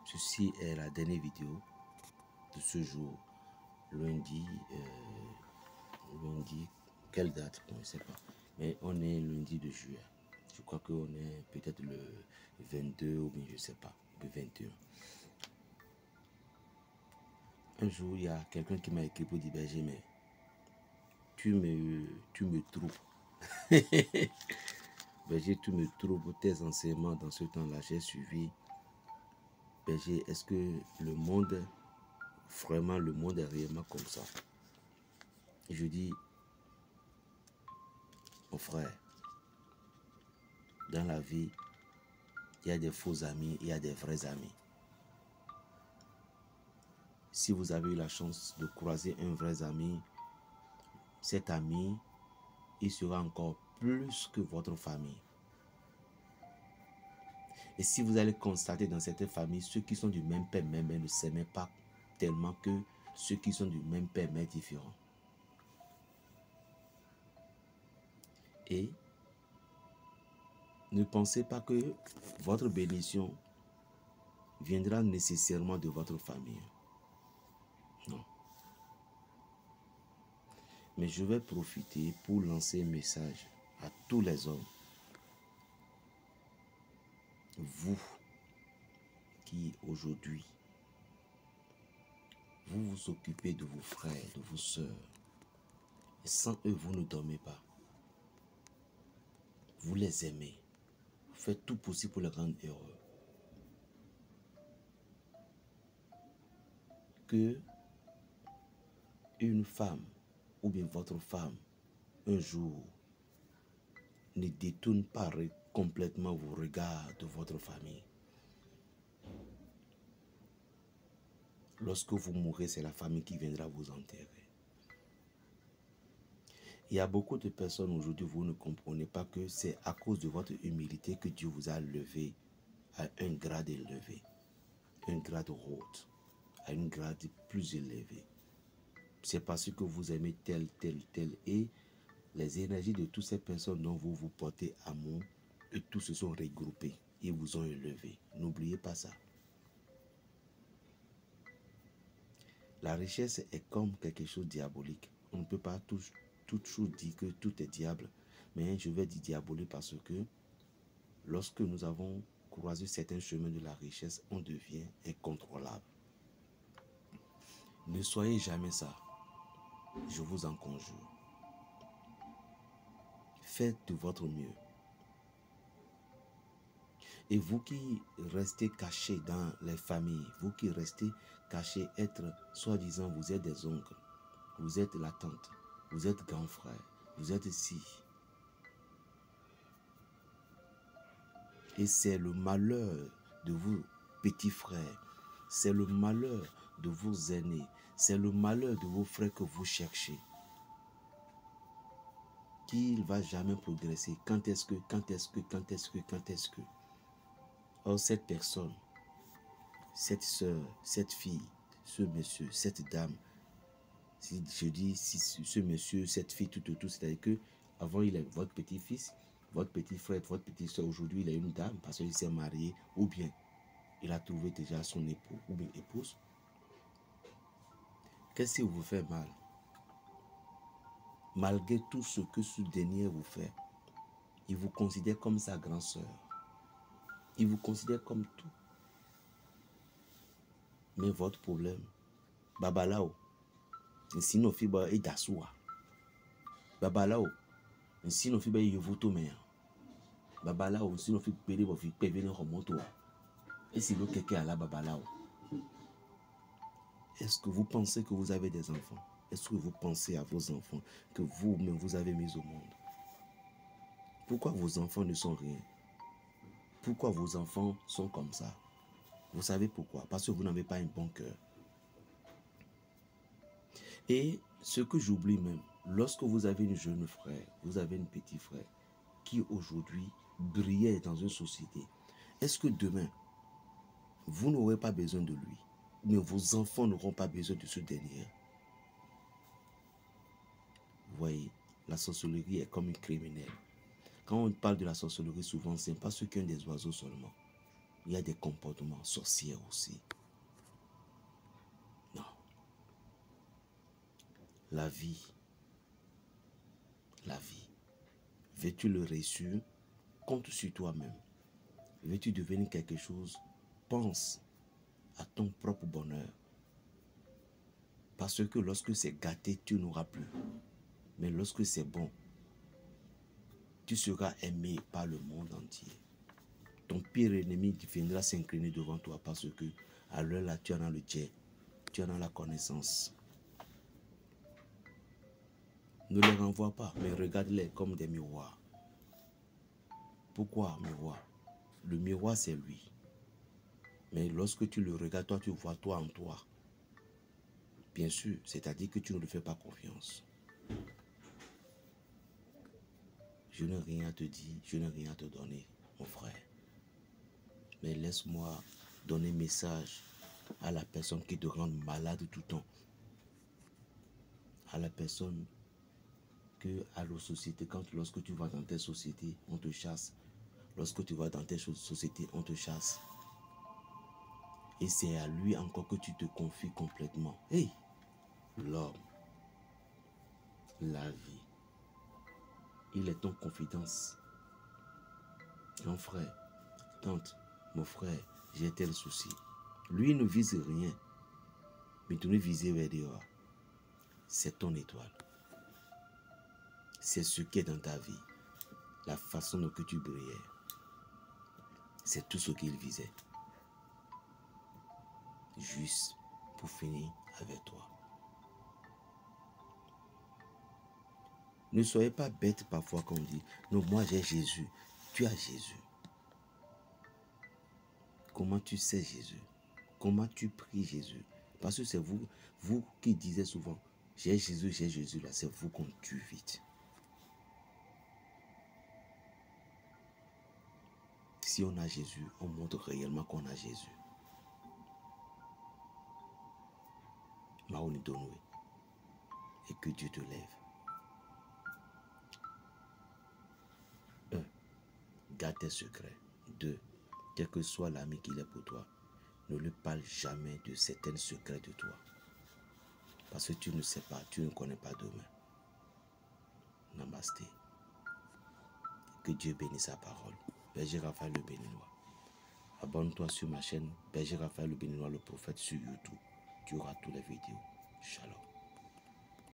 Ceci est la dernière vidéo de ce jour, lundi, quelle date? Bon, je ne sais pas, mais on est lundi de juillet. Je crois qu'on est peut-être le 22 ou bien je ne sais pas, le 21. Un jour, il y a quelqu'un qui m'a écrit pour dire, Berger, mais tu me troubles. Berger, tu me troubles tes enseignements dans ce temps-là. J'ai suivi. Berger, est-ce que le monde, vraiment le monde est réellement comme ça? Et je dis, mon frère, dans la vie, il y a des faux amis, il y a des vrais amis. Si vous avez eu la chance de croiser un vrai ami, cet ami, il sera encore plus que votre famille. Et si vous allez constater dans cette famille, ceux qui sont du même père, même mère ne s'aimaient pas tellement que ceux qui sont du même père, mère différents. Et ne pensez pas que votre bénédiction viendra nécessairement de votre famille. Non. Mais je vais profiter pour lancer un message à tous les hommes. Vous qui aujourd'hui, vous vous occupez de vos frères, de vos sœurs. Et sans eux, vous ne dormez pas. Vous les aimez. Vous faites tout possible pour les rendre heureux. Que une femme ou bien votre femme, un jour, ne détourne pas complètement vos regards de votre famille. Lorsque vous mourrez, c'est la famille qui viendra vous enterrer. Il y a beaucoup de personnes aujourd'hui, vous ne comprenez pas que c'est à cause de votre humilité que Dieu vous a levé à un grade élevé, un grade haute, à un grade plus élevé. C'est parce que vous aimez tel, et les énergies de toutes ces personnes dont vous vous portez amour, et tous se sont regroupés et vous ont élevé. N'oubliez pas ça. La richesse est comme quelque chose de diabolique. On ne peut pas toujours dire que tout est diable, mais je vais dire diabolique parce que lorsque nous avons croisé certains chemins de la richesse, on devient incontrôlable. Ne soyez jamais ça. Je vous en conjure. Faites de votre mieux. Et vous qui restez cachés dans les familles, vous qui restez cachés, être soi-disant, vous êtes des oncles, vous êtes la tante, vous êtes grand frère, vous êtes ici. Et c'est le malheur de vos petits frères, c'est le malheur de vos aînés, c'est le malheur de vos frères que vous cherchez. Qui ne va jamais progresser. Quand est-ce que Or, cette personne, cette soeur, cette fille, ce monsieur, cette dame, si je dis si ce monsieur, cette fille, tout, c'est-à-dire que avant il est votre petit-fils, votre petit frère, votre petite soeur, aujourd'hui il a une dame parce qu'il s'est marié, ou bien il a trouvé déjà son époux ou bien épouse. Qu'est-ce qui vous fait mal? Malgré tout ce que ce dernier vous fait, il vous considère comme sa grande soeur. Il vous considère comme tout. Mais votre problème, babalao, sinon fiba et dasua. Babalao, sinon fiba et yovuto mea. Babalao, sinon fiba pere bo fi pevene remonto. Et si le keke à la babalao. Est-ce que vous pensez que vous avez des enfants? Est-ce que vous pensez à vos enfants que vous-même vous avez mis au monde? Pourquoi vos enfants ne sont rien? Pourquoi vos enfants sont comme ça? Vous savez pourquoi? Parce que vous n'avez pas un bon cœur. Et ce que j'oublie même, lorsque vous avez une jeune frère, vous avez un petit frère qui aujourd'hui brillait dans une société, est-ce que demain, vous n'aurez pas besoin de lui, mais vos enfants n'auront pas besoin de ce dernier? Vous voyez, la sorcellerie est comme une criminelle. Quand on parle de la sorcellerie, souvent, ce n'est pas ceux qui ont des oiseaux seulement. il y a des comportements sorciers aussi. Non. La vie, veux-tu le réussir? Compte sur toi-même. Veux-tu devenir quelque chose? Pense à ton propre bonheur. Parce que lorsque c'est gâté, tu n'auras plus. Mais lorsque c'est bon, tu seras aimé par le monde entier. Ton pire ennemi viendra s'incliner devant toi parce que à l'heure là, tu en as le jet, tu en as la connaissance. Ne les renvoie pas, mais regarde-les comme des miroirs. Pourquoi miroir? Le miroir, c'est lui. Mais lorsque tu le regardes, toi, tu vois toi en toi. Bien sûr, c'est-à-dire que tu ne lui fais pas confiance. Je n'ai rien à te dire, je n'ai rien à te donner, mon frère. Mais laisse-moi donner message à la personne qui te rend malade tout le temps. À la personne que à la société, lorsque tu vas dans tes sociétés, on te chasse. Lorsque tu vas dans tes sociétés, on te chasse. Et c'est à lui encore que tu te confies complètement. Hey, l'homme, la vie, il est ton confidence. Mon frère, tante, mon frère, j'ai tel souci. Lui ne vise rien, mais tu ne vises vers dehors. C'est ton étoile. C'est ce qui est dans ta vie. La façon dont tu brillais. C'est tout ce qu'il visait. Juste pour finir avec toi. Ne soyez pas bête parfois quand on dit « Non, moi j'ai Jésus. » Tu as Jésus. Comment tu sais Jésus? Comment tu pries Jésus? Parce que c'est vous qui disiez souvent « J'ai Jésus là. » C'est vous qu'on tue vite. Si on a Jésus, on montre réellement qu'on a Jésus. Maoni Donoué. Et que Dieu te lève. 1. Garde tes secrets. 2. Quel que soit l'ami qu'il est pour toi, ne lui parle jamais de certains secrets de toi. Parce que tu ne sais pas, tu ne connais pas demain. Namasté. Que Dieu bénisse sa parole. Berger Raphaël le Béninois. Abonne-toi sur ma chaîne Berger Raphaël le Béninois, le prophète sur YouTube. Tu auras toutes les vidéos. Shalom.